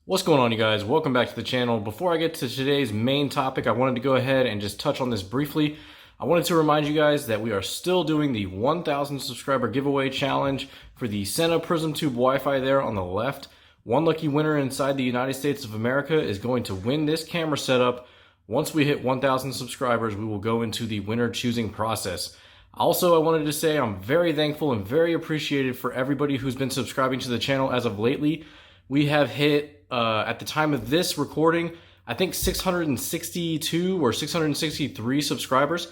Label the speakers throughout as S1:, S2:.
S1: What's going on, you guys? Welcome back to the channel. Before I get to today's main topic, I wanted to go ahead and just touch on this briefly. I wanted to remind you guys that we are still doing the 1,000 subscriber giveaway challenge for the Sena Prism Tube Wi-Fi there on the left. One lucky winner inside the United States of America is going to win this camera setup. Once we hit 1,000 subscribers, we will go into the winner choosing process. Also, I wanted to say I'm very thankful and very appreciated for everybody who's been subscribing to the channel as of lately. We have hit, at the time of this recording, I think 662 or 663 subscribers.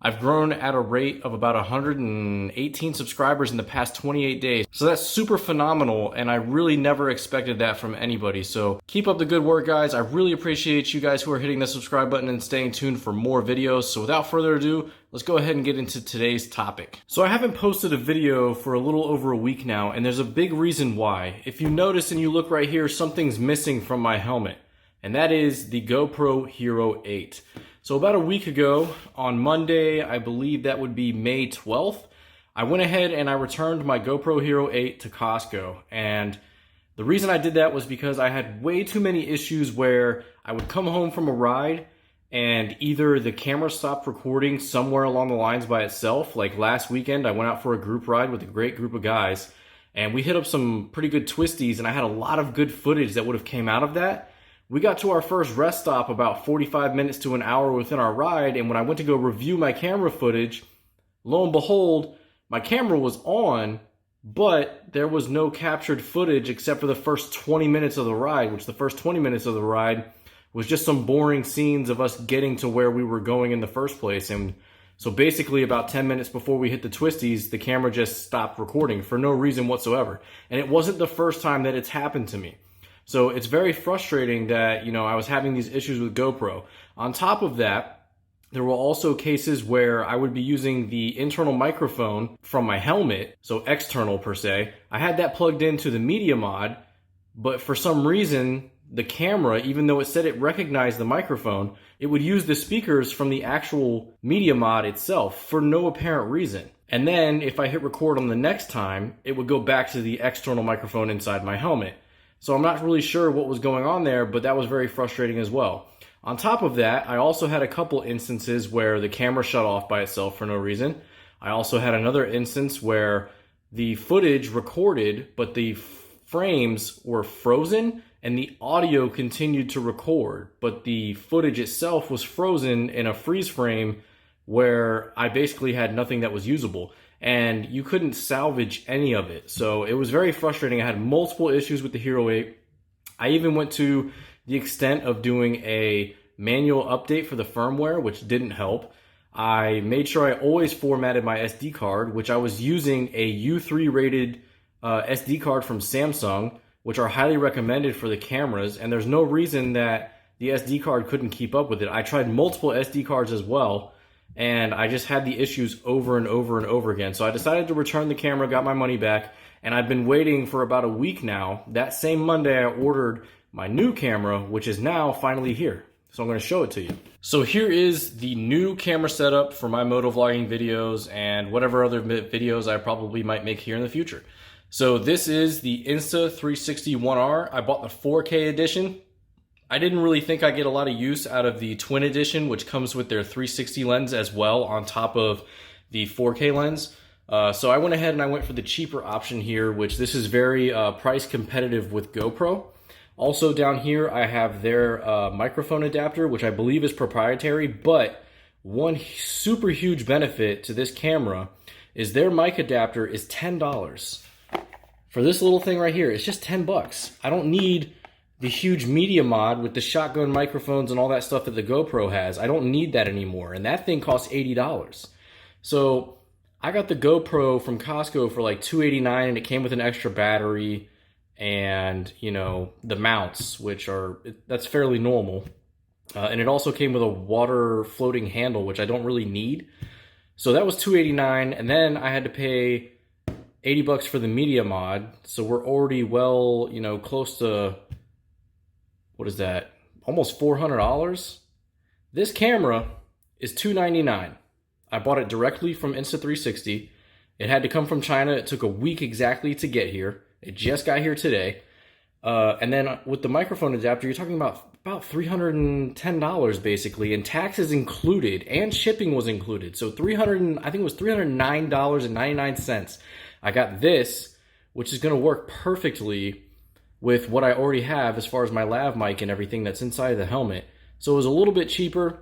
S1: I've grown at a rate of about 118 subscribers in the past 28 days. So that's super phenomenal, and I really never expected that from anybody. So keep up the good work, guys. I really appreciate you guys who are hitting the subscribe button and staying tuned for more videos. So without further ado, let's go ahead and get into today's topic. So I haven't posted a video for a little over a week now, and there's a big reason why. If you notice and you look right here, something's missing from my helmet, and that is the GoPro Hero 8. So about a week ago, on Monday, I believe that would be May 12th, I went ahead and I returned my GoPro Hero 8 to Costco. And the reason I did that was because I had way too many issues where I would come home from a ride and either the camera stopped recording somewhere along the lines by itself. Like last weekend, I went out for a group ride with a great group of guys, and we hit up some pretty good twisties, and I had a lot of good footage that would have came out of that. We got to our first rest stop about 45 minutes to an hour within our ride, and when I went to go review my camera footage, lo and behold, my camera was on, but there was no captured footage except for the first 20 minutes of the ride, which the first 20 minutes of the ride was just some boring scenes of us getting to where we were going in the first place. And so basically about 10 minutes before we hit the twisties, the camera just stopped recording for no reason whatsoever. And it wasn't the first time that it's happened to me. So it's very frustrating that, I was having these issues with GoPro. On top of that, there were also cases where I would be using the internal microphone from my helmet, so external per se. I had that plugged into the media mod, but for some reason, the camera, even though it said it recognized the microphone, it would use the speakers from the actual media mod itself for no apparent reason. And then if I hit record on the next time, it would go back to the external microphone inside my helmet. So I'm not really sure what was going on there, but that was very frustrating as well. On top of that, I also had a couple instances where the camera shut off by itself for no reason. I also had another instance where the footage recorded, but the frames were frozen and the audio continued to record, but the footage itself was frozen in a freeze frame where I basically had nothing that was usable. And you couldn't salvage any of it. So it was very frustrating. I had multiple issues with the Hero 8. I even went to the extent of doing a manual update for the firmware, which didn't help. I made sure I always formatted my SD card, which I was using a U3 rated SD card from Samsung, which are highly recommended for the cameras. And there's no reason that the SD card couldn't keep up with it. I tried multiple SD cards as well, and I just had the issues over and over and over again. So I decided to return the camera, got my money back, and I've been waiting for about a week now. That same Monday, I ordered my new camera, which is now finally here. So I'm going to show it to you. So here is the new camera setup for my motovlogging videos and whatever other videos I probably might make here in the future. So this is the Insta 360 1R. I bought the 4K edition. I didn't really think I'd get a lot of use out of the Twin Edition, which comes with their 360 lens as well on top of the 4K lens. So I went ahead and I went for the cheaper option here, which this is very price competitive with GoPro. Also down here, I have their microphone adapter, which I believe is proprietary, but one super huge benefit to this camera is their mic adapter is $10. For this little thing right here, it's just 10 bucks. I don't need the huge media mod with the shotgun microphones and all that stuff that the GoPro has. I don't need that anymore, and that thing costs $80. So I got the GoPro from Costco for like $289, and it came with an extra battery and, the mounts, which that's fairly normal. And it also came with a water floating handle, which I don't really need. So that was $289, and then I had to pay 80 bucks for the media mod. So we're already well, close to, what is that? Almost $400. This camera is $299. I bought it directly from Insta360. It had to come from China. It took a week exactly to get here. It just got here today. And then with the microphone adapter, you're talking about $310 basically, and taxes included, and shipping was included. So I think it was $309.99. I got this, which is going to work perfectly with what I already have as far as my lav mic and everything that's inside of the helmet. So it was a little bit cheaper.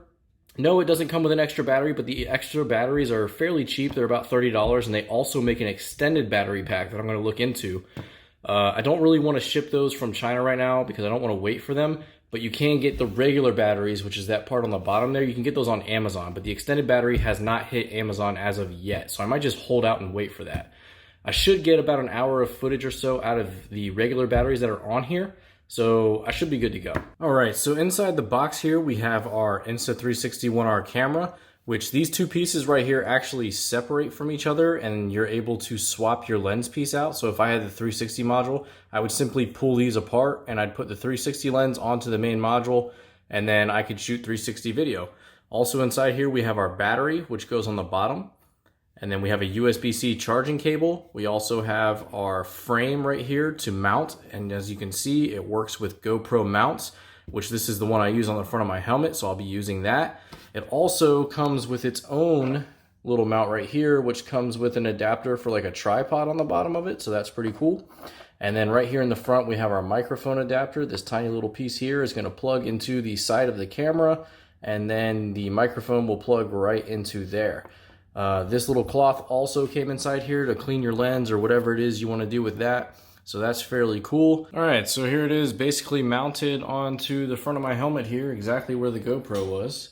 S1: No, it doesn't come with an extra battery, but the extra batteries are fairly cheap. They're about $30, and they also make an extended battery pack that I'm going to look into. I don't really want to ship those from China right now because I don't want to wait for them, but you can get the regular batteries, which is that part on the bottom there. You can get those on Amazon, but the extended battery has not hit Amazon as of yet, so I might just hold out and wait for that. I should get about an hour of footage or so out of the regular batteries that are on here, so I should be good to go. All right, so inside the box here, we have our Insta360 1R camera, which these two pieces right here actually separate from each other, and you're able to swap your lens piece out. So if I had the 360 module, I would simply pull these apart and I'd put the 360 lens onto the main module, and then I could shoot 360 video. Also inside here, we have our battery, which goes on the bottom. And then we have a USB-C charging cable. We also have our frame right here to mount. And as you can see, it works with GoPro mounts, which this is the one I use on the front of my helmet, so I'll be using that. It also comes with its own little mount right here, which comes with an adapter for like a tripod on the bottom of it, so that's pretty cool. And then right here in the front, we have our microphone adapter. This tiny little piece here is gonna plug into the side of the camera, and then the microphone will plug right into there. This little cloth also came inside here to clean your lens or whatever it is you wanna do with that. So that's fairly cool. All right, so here it is basically mounted onto the front of my helmet here, exactly where the GoPro was.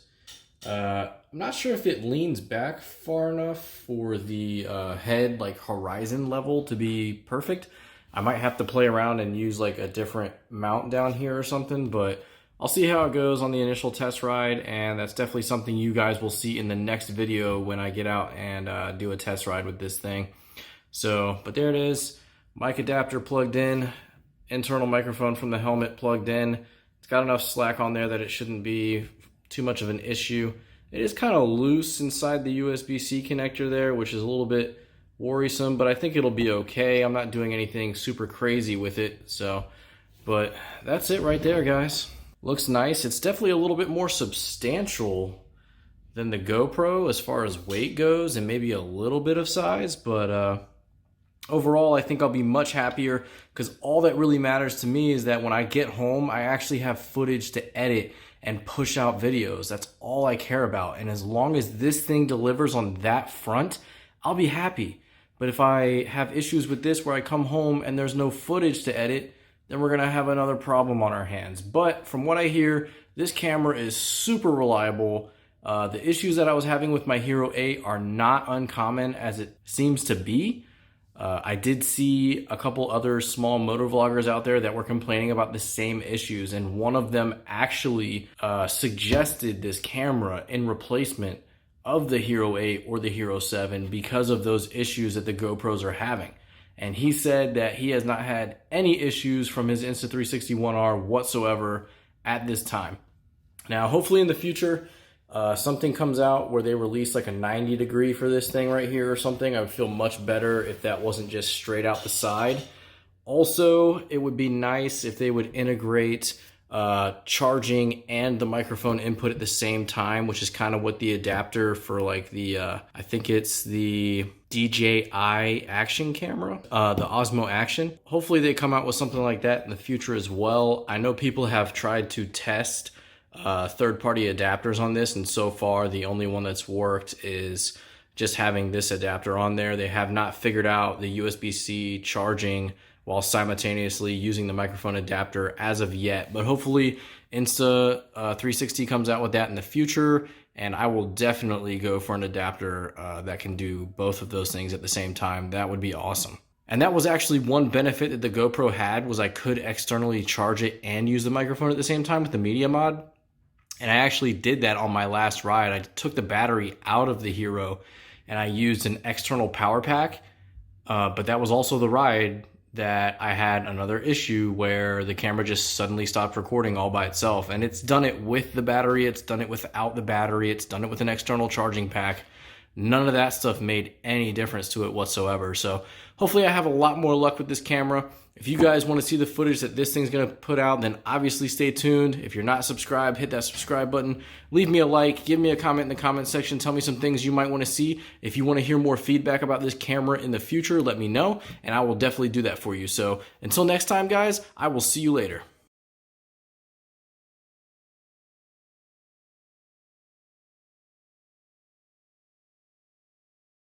S1: I'm not sure if it leans back far enough for the head like horizon level to be perfect. I might have to play around and use like a different mount down here or something, but I'll see how it goes on the initial test ride, and that's definitely something you guys will see in the next video when I get out and do a test ride with this thing. So, but there it is. Mic adapter plugged in, internal microphone from the helmet plugged in. It's got enough slack on there that it shouldn't be too much of an issue. It is kind of loose inside the USB-C connector there, which is a little bit worrisome, but I think it'll be okay. I'm not doing anything super crazy with it, so, but that's it right there, guys. Looks nice. It's definitely a little bit more substantial than the GoPro as far as weight goes, and maybe a little bit of size, but overall, I think I'll be much happier, because all that really matters to me is that when I get home, I actually have footage to edit and push out videos. That's all I care about. And as long as this thing delivers on that front, I'll be happy. But if I have issues with this where I come home and there's no footage to edit, then we're gonna have another problem on our hands. But from what I hear, this camera is super reliable. The issues that I was having with my Hero 8 are not uncommon as it seems to be. I did see a couple other small motovloggers out there that were complaining about the same issues, and one of them actually suggested this camera in replacement of the Hero 8 or the Hero 7 because of those issues that the GoPros are having. And he said that he has not had any issues from his Insta360 1R whatsoever at this time. Now, hopefully in the future, something comes out where they release like a 90 degree for this thing right here or something. I would feel much better if that wasn't just straight out the side. Also, it would be nice if they would integrate charging and the microphone input at the same time, which is kind of what the adapter for like the, I think it's the DJI action camera, the Osmo Action. Hopefully they come out with something like that in the future as well. I know people have tried to test third-party adapters on this, and so far the only one that's worked is just having this adapter on there. They have not figured out the USB-C charging while simultaneously using the microphone adapter as of yet, but hopefully Insta360 comes out with that in the future, and I will definitely go for an adapter that can do both of those things at the same time. That would be awesome. And that was actually one benefit that the GoPro had, was I could externally charge it and use the microphone at the same time with the media mod. And I actually did that on my last ride. I took the battery out of the Hero and I used an external power pack. But that was also the ride that I had another issue where the camera just suddenly stopped recording all by itself. And it's done it with the battery, it's done it without the battery, it's done it with an external charging pack. none of that stuff made any difference to it whatsoever. So hopefully I have a lot more luck with this camera. If you guys want to see the footage that this thing's going to put out, then obviously stay tuned. If you're not subscribed, hit that subscribe button. Leave me a like. Give me a comment in the comment section. Tell me some things you might want to see. If you want to hear more feedback about this camera in the future, let me know, and I will definitely do that for you. So until next time, guys, I will see you later.